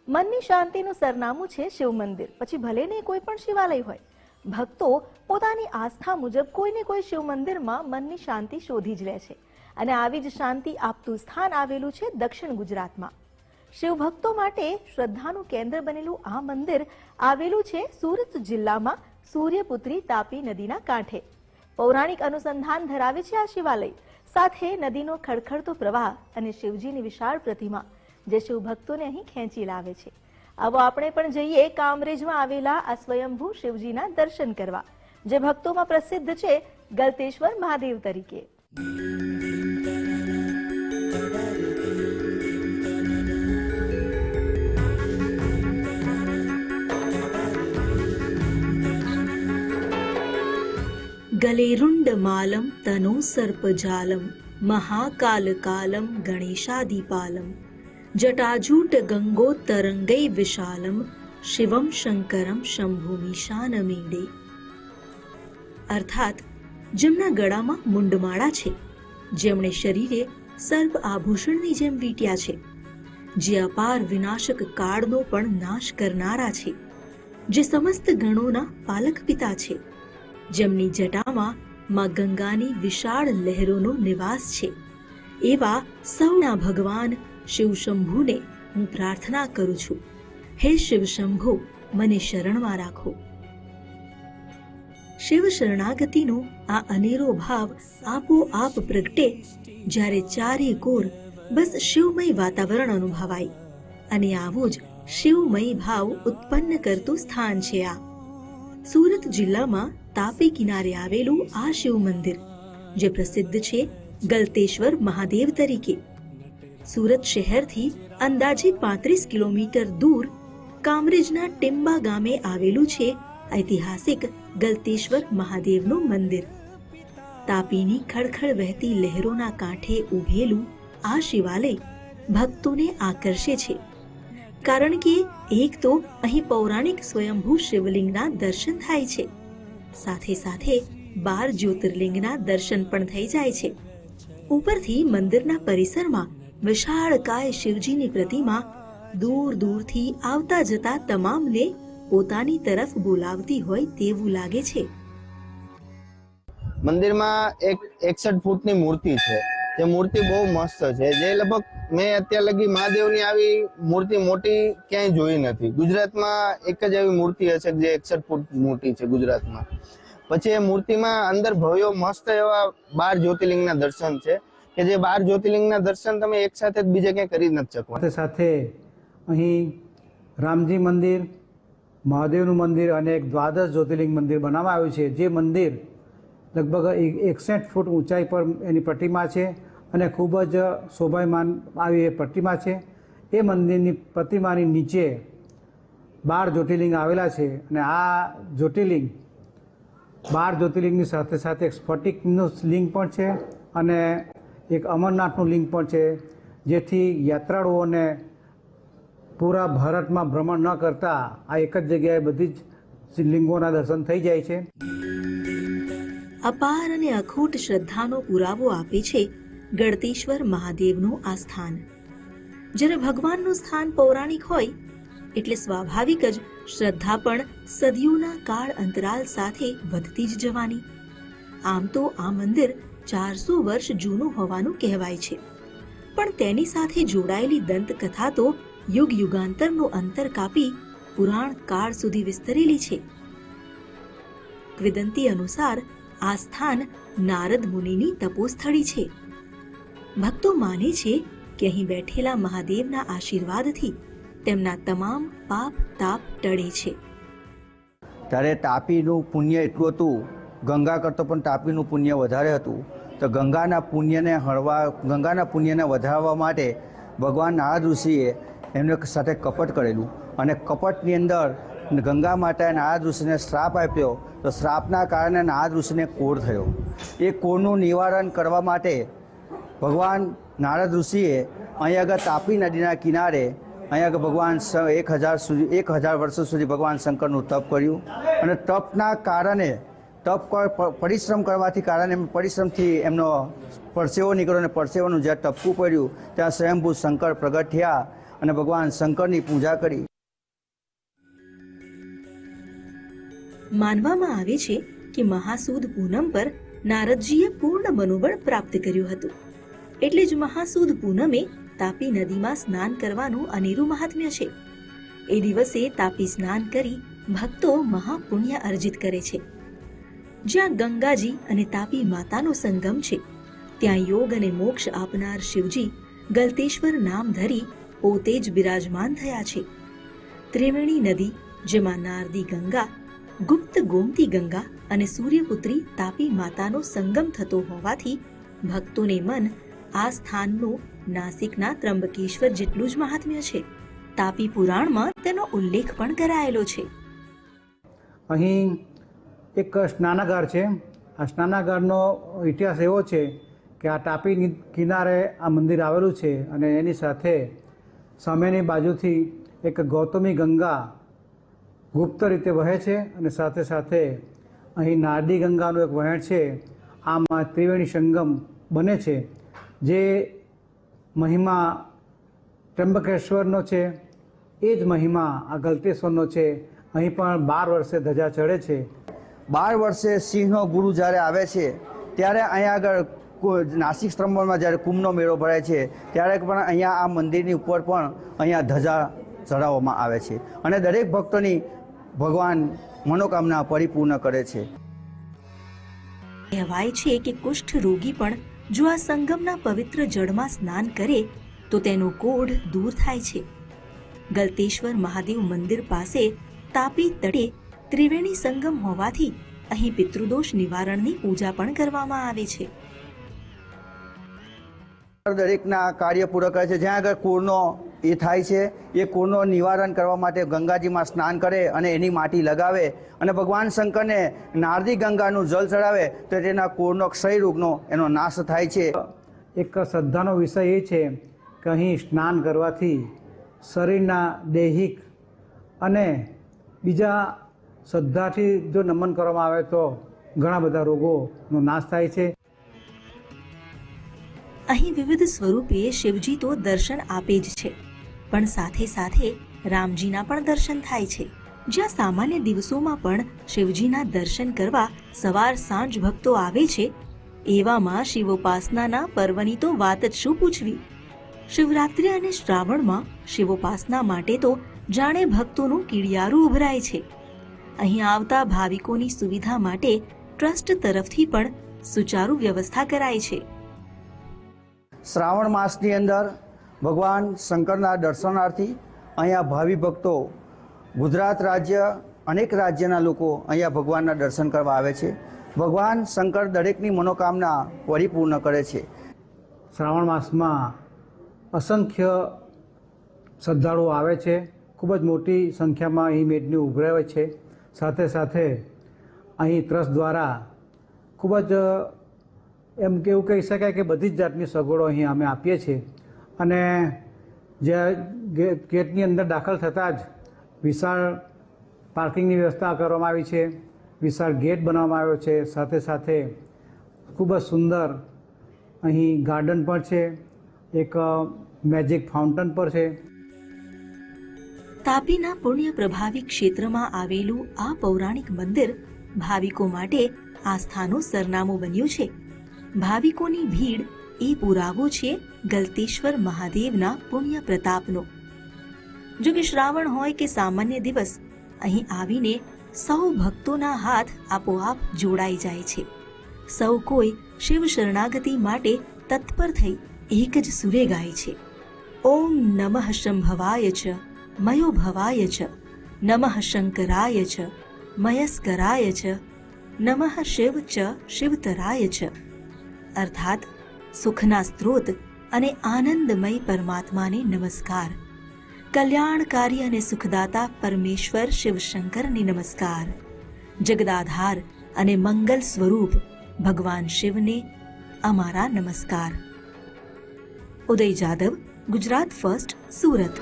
મનની શાંતિનું સરનામું છે શિવ મંદિર, પછી ભલે ને કોઈ પણ શિવાલય હોય. ભક્તો પોતાની આસ્થા મુજબ કોઈને કોઈ શિવ મંદિરમાં મનની શાંતિ શોધી જ લે છે અને આવી જ શાંતિ આપતું સ્થાન આવેલું છે દક્ષિણ ગુજરાતમાં. શિવ ભક્તો માટે શ્રદ્ધાનું કેન્દ્ર બનેલું આ મંદિર આવેલું છે સુરત જિલ્લામાં સૂર્યપુત્રી તાપી નદીના કાંઠે. પૌરાણિક અનુસંધાન ધરાવે છે આ શિવાલય, સાથે નદીનો ખડખડતો પ્રવાહ અને શિવજીની વિશાળ પ્રતિમા જે શિવ ભક્તોને અહીં ખેંચી લાવે છે. આવો આપણે પણ જઈએ કામરેજમાં આવેલા આ સ્વયંભૂ શિવજીના દર્શન કરવા, જે ભક્તોમાં પ્રસિદ્ધ છે ગલતેશ્વર મહાદેવ તરીકે. गलेरुण्डमालं तनो सर्पजालं महाकालकालं गणेशादिपालं जटाजूट गंगोत्तरंगै विशालं शिवं शंकरं शंभुमीशानमीडे. અર્થાત જેમના ગળામાં મુંડમાળા છે, જેમણે શરીરે સર્પ આભૂષણની જેમ વીંટ્યા છે, જે અપાર વિનાશક કાળનો પણ નાશ કરનારા છે, જે સમસ્ત ગણોના પાલક પિતા છે, જેમની જટામાં માં ગંગાની વિશાળ લહેરોનો નિવાસ છે, એવા સૌના ભગવાન શિવ શંભુને હું પ્રાર્થના કરું છું, હે શિવ શંભુ, મને શરણમાં રાખો. શિવ શરણાગતિનો આ અનેરો ભાવ આપોઆપ પ્રગટે જ્યારે ચારે કોર બસ શિવમય વાતાવરણ અનુભવાય, અને આવો જ શિવમય ભાવ ઉત્પન્ન કરતું સ્થાન છે આ સુરત જિલ્લામાં તાપી કિનારે આવેલું આ શિવ મંદિર, જે પ્રસિદ્ધ છે ગલતેશ્વર મહાદેવ તરીકે. સુરત શહેરથી અંદાજે 35 કિલોમીટર દૂર કામરેજના ટિંબા ગામે આવેલું છે ઐતિહાસિક ગલતેશ્વર મહાદેવનું મંદિર. તાપીની ખળખળ વહેતી લહેરોના કાંઠે ઉભેલું આ શિવાલય ભક્તોને આકર્ષે છે, કારણ કે એક તો અહીં પૌરાણિક સ્વયંભૂ શિવલિંગના દર્શન થાય છે, સાથે સાથે 12 જ્યોતિર્લિંગના દર્શન પણ થઈ જાય છે. ઉપરથી મંદિરના પરિસરમાં વિશાળકાય શિવજીની પ્રતિમા દૂર દૂરથી આવતા જતા તમામને પોતાની તરફ બોલાવતી હોય તેવું લાગે છે. મંદિરમાં એક 61 ફૂટની મૂર્તિ છે, જે મૂર્તિ બહુ મસ્ત છે, જે લગભગ મેં અત્યાર લગી મહાદેવની આવી મૂર્તિ મોટી ક્યાંય જોઈ નથી. ગુજરાતમાં એક જ એવી મૂર્તિ હશે જે 61 ફૂટ મોટી છે ગુજરાતમાં. પછી એ મૂર્તિમાં અંદર ભવ્યો મસ્ત એવા 12 જ્યોતિર્લિંગના દર્શન છે, કે જે 12 જ્યોતિર્લિંગના દર્શન તમે એક સાથે જ બીજે ક્યાંય કરી નથી શકો. સાથે અહીં રામજી મંદિર, મહાદેવનું મંદિર અને એક દ્વાદશ જ્યોતિર્લિંગ મંદિર બનાવવામાં આવ્યું છે, જે મંદિર લગભગ 61 ફૂટ ઊંચાઈ પર એની પ્રતિમા છે અને ખૂબ જ શોભાયમાન આવી એ પ્રતિમા છે. એ મંદિરની પ્રતિમાની નીચે 12 જ્યોતિર્લિંગ આવેલા છે, અને આ જ્યોતિર્લિંગ 12 જ્યોતિર્લિંગની સાથે સાથે એક સ્ફટિકનું લિંગ પણ છે અને એક અમરનાથનું લિંગ પણ છે, જેથી યાત્રાળુઓને પૂરા ભારતમાં ભ્રમણ ન કરતા આ એક જ જગ્યાએ બધી જ લિંગોના દર્શન થઈ જાય છે. અપાર અને અખૂટ શ્રદ્ધાનો પુરાવો આપે છે ગળતેશ્વર મહાદેવનું આ સ્થાન. જ્યારે ભગવાનનું સ્થાન પૌરાણિક હોય એટલે સ્વાભાવિક જ શ્રદ્ધા પણ સદીઓના કાળ અંતરાલ સાથે વધતી જ જવાની. આમ તો આ મંદિર 400 વર્ષ જૂનું હોવાનું કહેવાય છે, પણ તેની સાથે જોડાયેલી દંતકથા તો યુગ યુગાંતરનું અંતર કાપી પુરાણ કાળ સુધી વિસ્તરેલી છે. કિંવદંતી અનુસાર આ સ્થાન નારદ મુનિની તપોસ્થળી છે. ભક્તો માને છે કે અહીં બેઠેલા મહાદેવના આશીર્વાદથી તેમના તમામ પાપ તાપ ટળે છે. ત્યારે તાપીનું પુણ્ય એટલું હતું, ગંગા કરતાં પણ તાપીનું પુણ્ય વધારે હતું. તો ગંગાના પુણ્યને વધારવા માટે ભગવાન નારદ ઋષિએ એમને સાથે કપટ કરેલું, અને કપટની અંદર ગંગા માતાએ નારદ ઋષિને શ્રાપ આપ્યો. તો શ્રાપના કારણે નારદ ઋષિને કોઢ થયો. એ કોઢનું નિવારણ કરવા માટે ભગવાન નારદ ઋષિએ અહીં આગળ તાપી નદીના કિનારે અહીં આગળ ભગવાન 1000 વર્ષો સુધી ભગવાન શંકરનું તપ કર્યું, અને તપના કારણે પરિશ્રમ કરવાથી કારણે પરિશ્રમથી એમનો પરસેવો નીકળ્યો, અને પરસેવાનું જ્યાં ટપકું પડ્યું ત્યાં સ્વયંભૂ શંકર પ્રગટ થયા અને ભગવાન શંકરની પૂજા કરી. માનવામાં આવે છે કે મહાસુદ પૂનમ પર નારદજીએ પૂર્ણ મનોબળ પ્રાપ્ત કર્યું હતું. એટલે જ મહાસુદ પૂનમે તાપી નદીમાં સ્નાન કરવાનું અનેરું મહાત્મ્ય છે. એ દિવસે તાપી સ્નાન કરી ભક્તો મહાપુણ્ય અર્જિત કરે છે. જ્યાં ગંગાજી અને તાપી માતાનો સંગમ છે, ત્યાં યોગ અને મોક્ષ આપનાર શિવજી ગલતેશ્વર નામ ધરી પોતે જ બિરાજમાન થયા છે. ત્રિવેણી નદી, જેમાં નારદી ગંગા, ગુપ્ત ગોમતી ગંગા અને સૂર્યપુત્રી તાપી માતાનો સંગમ થતો હોવાથી ભક્તોને મન આ સ્થાનનું નાસિકના ત્રંબકેશ્વર જેટલું જ મહાત્મ્ય છે. તાપી પુરાણમાં તેનો ઉલ્લેખ પણ કરાયેલો છે. અહીં એક સ્નાનાગાર છે. આ સ્નાનાગારનો ઇતિહાસ એવો છે કે આ તાપી કિનારે આ મંદિર આવેલું છે અને એની સાથે સામેની બાજુથી એક ગૌતમી ગંગા ગુપ્ત રીતે વહે છે અને સાથે સાથે અહીં નારદી ગંગાનું એક વહેણ છે. આમાં ત્રિવેણી સંગમ બને છે, જે મહિમા ત્રંબકેશ્વરનો છે એ જ મહિમા આ ગલતેશ્વરનો છે. અહીં પણ 12 વર્ષે ધજા ચડે છે. 12 વર્ષે સિંહનો ગુરુ જ્યારે આવે છે ત્યારે અહીંયા આગળ નાસિક સ્તંભમાં જ્યારે કુંભનો મેળો ભરાય છે ત્યારે પણ અહીંયા આ મંદિરની ઉપર પણ અહીંયા ધજા ચડાવવામાં આવે છે અને દરેક ભક્તોની ભગવાન મનોકામના પરિપૂર્ણ કરે છે. કહેવાય છે કે કુષ્ઠ રોગી પણ જો આ સંગમના પવિત્ર જળમાં સ્નાન કરે તો તેનો કોઢ દૂર થાય છે. ગલતેશ્વર મહાદેવ મંદિર પાસે તાપી તટે ત્રિવેણી સંગમ હોવાથી અહીં પિતૃદોષ નિવારણની પૂજા પણ કરવામાં આવે છે. દરેકના કાર્ય પૂરા કરે છે. જ્યાં આગળ કુળનો એ થાય છે એ કુળનો નિવારણ કરવા માટે ગંગાજીમાં સ્નાન કરે અને એની માટી લગાવે અને ભગવાન શંકરને નારદી ગંગાનું જલ ચડાવે તો તેના કુળનો ક્ષય રોગનો એનો નાશ થાય છે. એક શ્રદ્ધાનો વિષય એ છે કે અહીં સ્નાન કરવાથી શરીરના દૈહિક અને બીજા શ્રદ્ધાથી જો નમન કરવામાં આવે તો ઘણા બધા રોગોનો નાશ થાય છે. અહીં વિવિધ સ્વરૂપે શિવજી તો દર્શન આપે જ છે, પણ સાથે સાથે રામજીના પણ દર્શન થાય છે. જ્યાં સામાન્ય દિવસોમાં પણ શિવજીના દર્શન કરવા સવાર સાંજ ભક્તો આવે છે, એવામાં શિવોપાસનાના પર્વની તો વાત જ શું પૂછવી. શિવરાત્રિ અને શ્રાવણમાં શિવોપાસના માટે તો જાણે ભક્તોનું કીડિયારું ઉભરાય છે. અહીં આવતા ભાવિકોની સુવિધા માટે ટ્રસ્ટ તરફથી પણ સુચારુ વ્યવસ્થા કરાઈ છે. શ્રાવણ માસની અંદર ભગવાન શંકરના દર્શનાર્થી અહીંયા ભાવિ ભક્તો ગુજરાત રાજ્ય અનેક રાજ્યના લોકો અહીંયા ભગવાનના દર્શન કરવા આવે છે. ભગવાન શંકર દરેકની મનોકામના પરિપૂર્ણ કરે છે. શ્રાવણ માસમાં અસંખ્ય શ્રદ્ધાળુઓ આવે છે. ખૂબ જ મોટી સંખ્યામાં અહીં મેદની ઉભરાય છે. સાથે સાથે અહીં ટ્રસ્ટ દ્વારા ખૂબ જ એમ કેવું કહી શકાય કે બધી જ જાતની સગવડો અહીં અમે આપીએ છીએ અને જે ગેટની અંદર દાખલ થતાં જ વિશાળ પાર્કિંગની વ્યવસ્થા કરવામાં આવી છે. વિશાળ ગેટ બનાવવામાં આવ્યો છે. સાથે સાથે ખૂબ જ સુંદર અહીં ગાર્ડન પણ છે. એક મેજિક ફાઉન્ટન પર છે. તાપીના પુણ્ય પ્રભાવી ક્ષેત્રમાં આવેલું આ પૌરાણિક મંદિર ભાવિકો માટે આસ્થાનું સરનામું બન્યું છે. ભાવિકોની ભીડ એ પુરાવો છે ગલતેશ્વર મહાદેવના પુણ્ય પ્રતાપનો. જો કે શ્રાવણ હોય કે સામાન્ય દિવસ, અહીં આવીને સૌ ભક્તોના હાથ આપોઆપ જોડાઈ જાય છે. સૌ કોઈ શિવ શરણાગતિ માટે તત્પર થઈ એક જ સુરે ગાય છે. ઓમ નમઃ શંભવાય ચ મયો ભવાય ચ નમઃ શંકરાય ચ મયસ્કરાય ચ નમઃ શિવ ચ શિવતરાય ચ. અર્થાત સુખના સ્ત્રોત અને આનંદમય પરમાત્માને નમસ્કાર. કલ્યાણકારી અને સુખદાતા પરમેશ્વર શિવશંકરને નમસ્કાર. જગદાધાર અને મંગલ સ્વરૂપ ભગવાન શિવને અમારા નમસ્કાર. ઉદય જાદવ, ગુજરાત ફર્સ્ટ, સુરત.